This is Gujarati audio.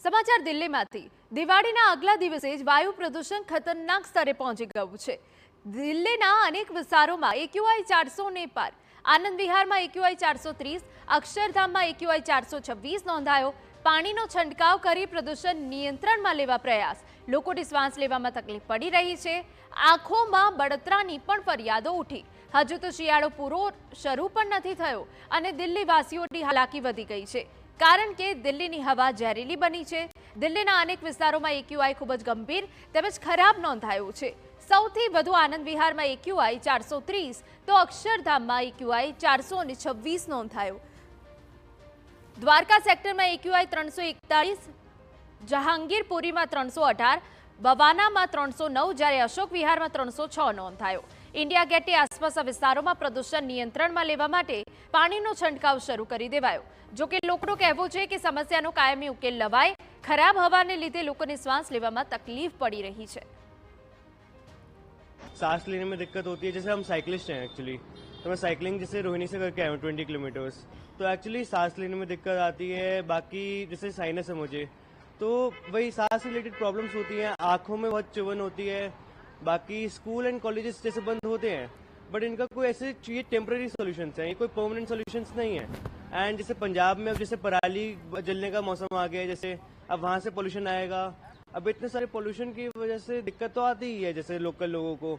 સમાચાર દિલ્હીમાંથી દિવાળીના આગલા દિવસે જ વાયુ પ્રદૂષણ ખતરનાક સ્તરે પહોંચી ગયું છે। દિલ્હીના અનેક વિસ્તારોમાં એક્યુઆઈ 400 ને પાર। આનંદ વિહારમાં એક્યુઆઈ 430, અક્ષરધામમાં એક્યુઆઈ 426 નોંધાયો। પાણીનો છંટકાવ કરી પ્રદૂષણ નિયંત્રણમાં લેવા પ્રયાસ। લોકોને શ્વાસ લેવામાં તકલીફ પડી રહી છે। આંખોમાં બળતરાની પણ ફરિયાદો ઉઠી। હજુ તો શિયાળો પૂરો શરૂ પણ નથી થયો અને દિલ્હીવાસીઓની હાલાકી વધી ગઈ છે, કારણ કે દિલ્હીની હવા ઝેરીલી બની છે। દિલ્હીના અનેક વિસ્તારોમાં એક્યુઆઈ ખૂબ જ ગંભીર તેમજ ખરાબ નોંધાયું છે। સૌથી વધુ આનંદ વિહારમાં એક્યુઆઈ 430 તો અક્ષરધામમાં એક્યુઆઈ 426 નોંધાયો। દ્વારકા સેક્ટરમાં એક્યુઆઈ 341, જહાંગીરપુરીમાં 318, બવાનામાં 309, જ્યારે અશોક વિહારમાં 306 નોંધાયો। ઇન્ડિયા ગેટે આસપાસના વિસ્તારોમાં પ્રદૂષણ નિયંત્રણમાં લેવા માટે પાણીનો છંટકાવ શરૂ કરી દેવાયો। જોકે લોકોનું કહેવું છે કે સમસ્યાનો કાયમી ઉકેલ લવાય। ખરાબ હવાને લીધે લોકોને શ્વાસ લેવામાં તકલીફ પડી રહી છે। सांस लेने में दिक्कत होती है। जैसे हम साइकिलिस्ट हैं एक्चुअली, तो मैं साइकिलिंग जैसे रोहिणी से करके आया हूँ 20 किलोमीटर्स, तो एक्चुअली सांस लेने में दिक्कत आती है। बाकी जैसे साइनस है मुझे, तो वही सांस रिलेटेड प्रॉब्लम्स होती हैं। आंखों में बहुत चुभन होती है। बाकी स्कूल एंड कॉलेजेस जैसे बंद होते हैं, बट इनका कोई ऐसे ये टेम्पररी सोल्यूशंस हैं, ये कोई परमानेंट सोल्यूशंस नहीं है। एंड जैसे पंजाब में अब जैसे पराली जलने का मौसम आ गया है, जैसे अब वहाँ से पोल्यूशन आएगा। अब इतने सारे पोल्यूशन की वजह से दिक्कत तो आती ही है जैसे लोकल लोगों को।